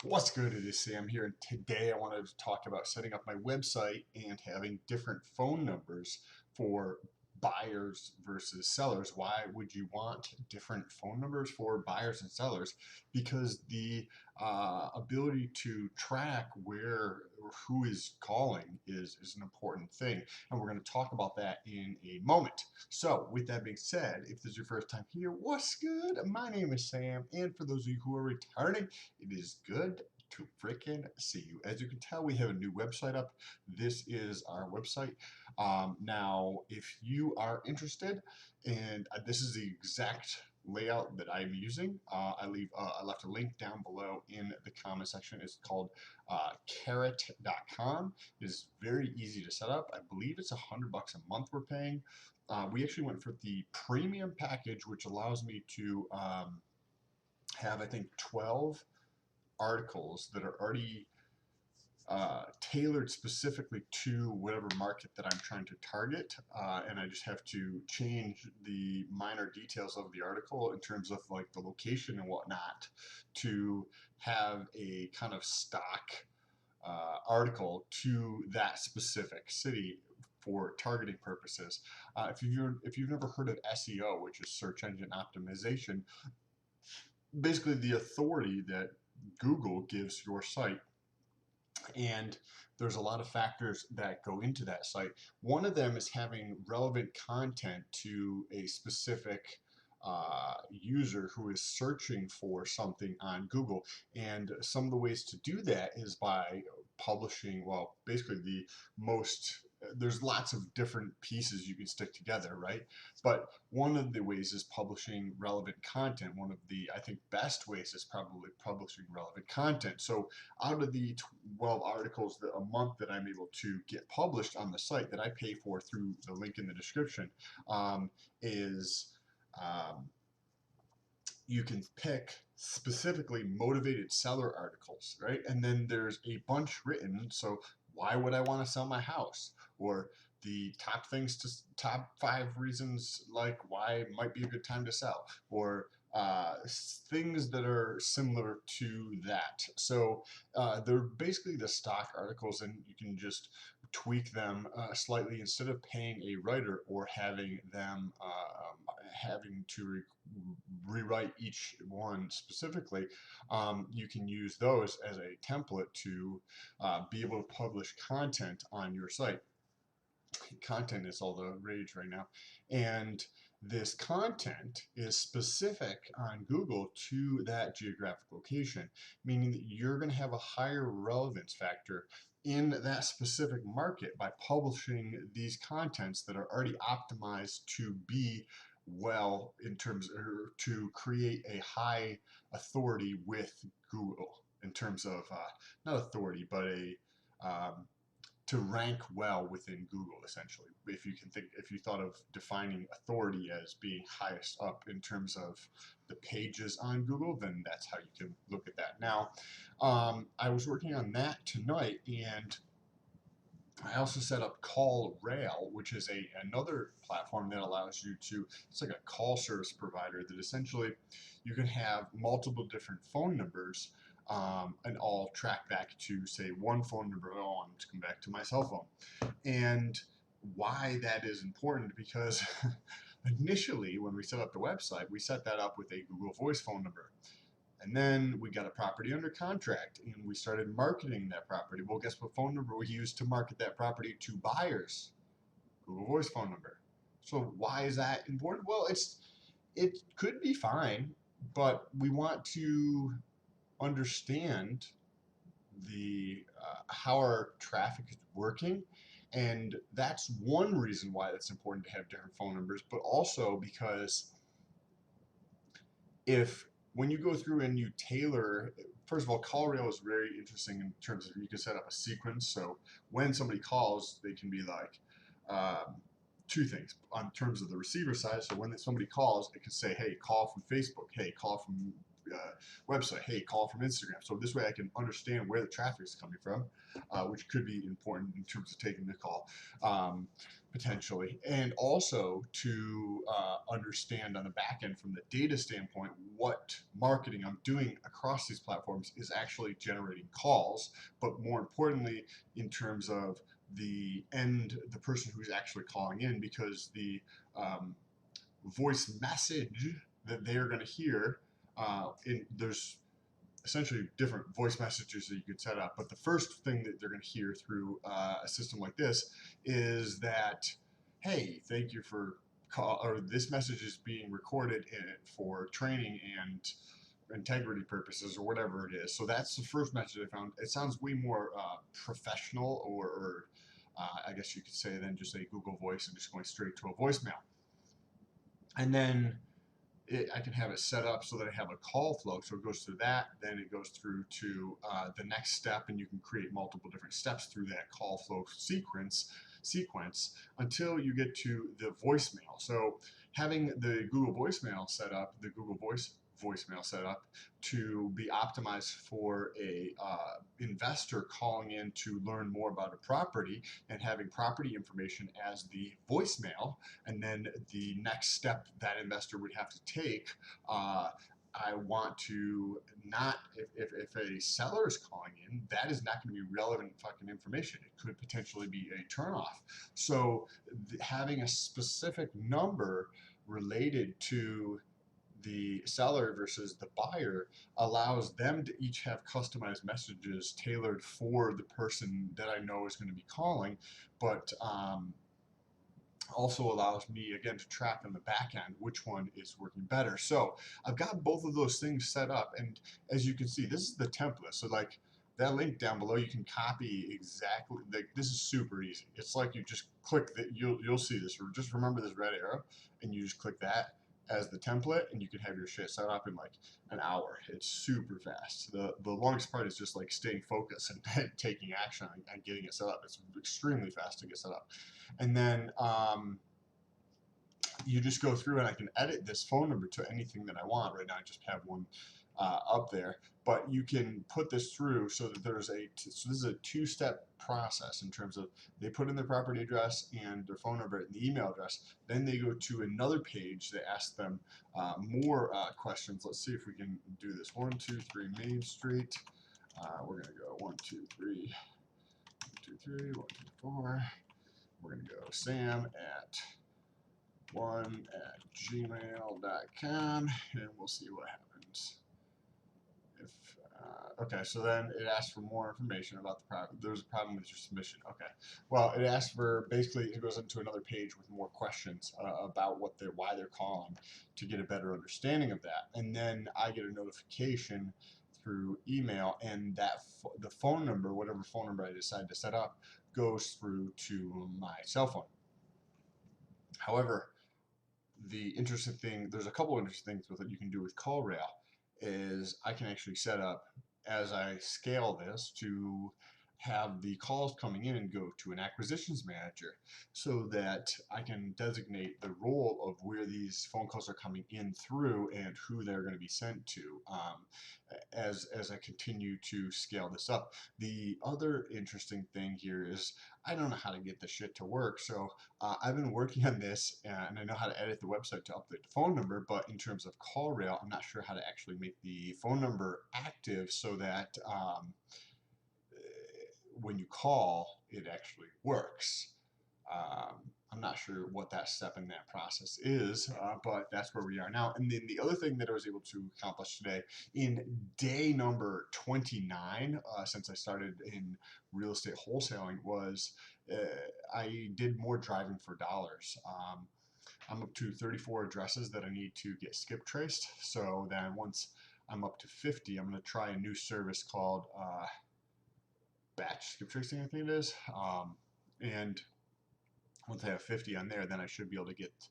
What's good? It is Sam here, and today I wanted to talk about setting up my website and having different phone numbers for buyers versus sellers. Why would you want different phone numbers for buyers and sellers? Because the ability to track where or who is calling is an important thing, and we're going to talk about that in a moment. So, with that being said, if this is your first time here, what's good? My name is Sam, and for those of you who are returning, it is good to freaking see you. As you can tell, we have a new website up. This is our website. Now, if you are interested, and this is the exact layout that I'm using, I left a link down below in the comment section. It's called carrot.com. It is very easy to set up. I believe it's $100 a month we're paying. We actually went for the premium package, which allows me to have, I think, 12 articles that are already tailored specifically to whatever market that I'm trying to target, and I just have to change the minor details of the article in terms of like the location and whatnot to have a kind of stock article to that specific city for targeting purposes. If you've never heard of SEO, which is search engine optimization, basically the authority that Google gives your site, and there's a lot of factors that go into that site. One of them is having relevant content to a specific user who is searching for something on Google. And some of the ways to do that is by publishing, well, basically there's lots of different pieces you can stick together, right? But one of the ways is publishing relevant content. One of the, I think, best ways is probably publishing relevant content. So out of the 12 articles a month that I'm able to get published on the site that I pay for through the link in the description, is you can pick specifically motivated seller articles, right? And then there's a bunch written. So why would I want to sell my house? Or the top 5 reasons like why it might be a good time to sell, or things that are similar to that. So they're basically the stock articles, and you can just tweak them slightly instead of paying a writer or having them having to rewrite each one specifically. You can use those as a template to be able to publish content on your site. Content is all the rage right now, and this content is specific on Google to that geographic location, meaning that you're going to have a higher relevance factor in that specific market by publishing these contents that are already optimized to be well in terms or to create a high authority with Google in terms of not authority but a to rank well within Google, essentially. If you thought of defining authority as being highest up in terms of the pages on Google, then that's how you can look at that. Now, I was working on that tonight, and I also set up CallRail, which is another platform that allows you to, it's like a call service provider that essentially you can have multiple different phone numbers, and all track back to, say, one phone number. Oh, I want to come back to my cell phone. And why that is important, because initially when we set up the website, we set that up with a Google Voice phone number. And then we got a property under contract and we started marketing that property. Well, guess what phone number we used to market that property to buyers? Google Voice phone number. So why is that important? Well, it could be fine, but we want to understand the how our traffic is working, and that's one reason why it's important to have different phone numbers. But also because if when you go through and you tailor, first of all, CallRail is very interesting in terms of you can set up a sequence. So when somebody calls, they can be like two things on terms of the receiver side. So when somebody calls, it can say, hey, call from Facebook, hey, call from website. Hey, call from Instagram. So this way I can understand where the traffic is coming from, which could be important in terms of taking the call. Potentially, and also to understand on the back end from the data standpoint what marketing I'm doing across these platforms is actually generating calls, but more importantly, in terms of the person who's actually calling in, because the voice message that they are going to hear, there's essentially different voice messages that you could set up. But the first thing that they're going to hear through a system like this is that, hey, thank you for call, or this message is being recorded for training and integrity purposes or whatever it is. So that's the first message I found. It sounds way more professional, or I guess you could say, than just a Google Voice and just going straight to a voicemail. And then I can have it set up so that I have a call flow. So it goes through that, then it goes through to the next step, and you can create multiple different steps through that call flow sequence until you get to the voicemail. So having the Google voicemail set up, the Google voicemail set up to be optimized for a investor calling in to learn more about a property, and having property information as the voicemail, and then the next step that investor would have to take. I want to not, if a seller is calling in, that is not going to be relevant fucking information. It could potentially be a turnoff. So having a specific number related to the seller versus the buyer allows them to each have customized messages tailored for the person that I know is going to be calling, but also allows me again to track on the back end which one is working better. So I've got both of those things set up, and as you can see, this is the template. So like that link down below, you can copy exactly. Like, this is super easy. It's like you just click that. You'll see this. Or just remember this red arrow, and you just click that as the template, and you can have your shit set up in like an hour. It's super fast. The longest part is just like staying focused and taking action and getting it set up. It's extremely fast to get set up. And then you just go through, and I can edit this phone number to anything that I want. Right now I just have one up there, but you can put this through so that there's so this is a two-step process in terms of they put in their property address and their phone number and the email address. Then they go to another page that asks them more questions. Let's see if we can do this. 123 Main Street. We're gonna go 123, 123, 124. We're gonna go Sam at one@gmail.com, and we'll see what happens. If okay, so then it asks for more information about the property. There's a problem with your submission. Okay, well, it asks for, basically it goes into another page with more questions about why they're calling, to get a better understanding of that. And then I get a notification through email, and the phone number, whatever phone number I decide to set up, goes through to my cell phone. However, there's a couple interesting things with it you can do with CallRail, is I can actually set up, as I scale this, to have the calls coming in and go to an acquisitions manager, so that I can designate the role of where these phone calls are coming in through and who they're going to be sent to, as I continue to scale this up. The other interesting thing here is I don't know how to get this shit to work, so I've been working on this, and I know how to edit the website to update the phone number, but in terms of CallRail, I'm not sure how to actually make the phone number active so that when you call, it actually works. I'm not sure what that step in that process is, but that's where we are now. And then the other thing that I was able to accomplish today, in day number 29, since I started in real estate wholesaling, was I did more driving for dollars. I'm up to 34 addresses that I need to get skip traced. So then once I'm up to 50, I'm going to try a new service called batch skip tracing, I think it is. And once I have 50 on there, then I should be able to get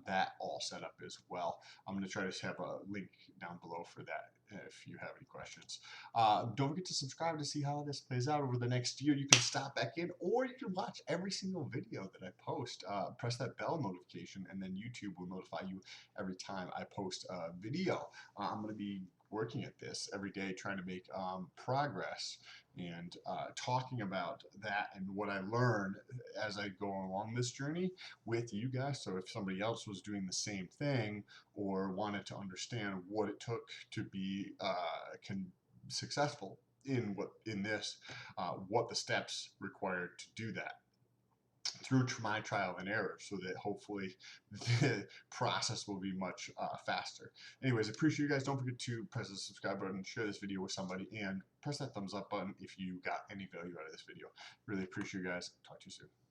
that all set up as well. I'm going to try to have a link down below for that if you have any questions. Don't forget to subscribe to see how this plays out over the next year. You can stop back in, or you can watch every single video that I post. Press that bell notification, and then YouTube will notify you every time I post a video. I'm going to be working at this every day, trying to make progress, and talking about that and what I learned as I go along this journey with you guys. So if somebody else was doing the same thing or wanted to understand what it took to be successful in this, what the steps required to do that through my trial and error, so that hopefully the process will be much faster. Anyways, appreciate you guys. Don't forget to press the subscribe button, share this video with somebody, and press that thumbs up button if you got any value out of this video. Really appreciate you guys. Talk to you soon.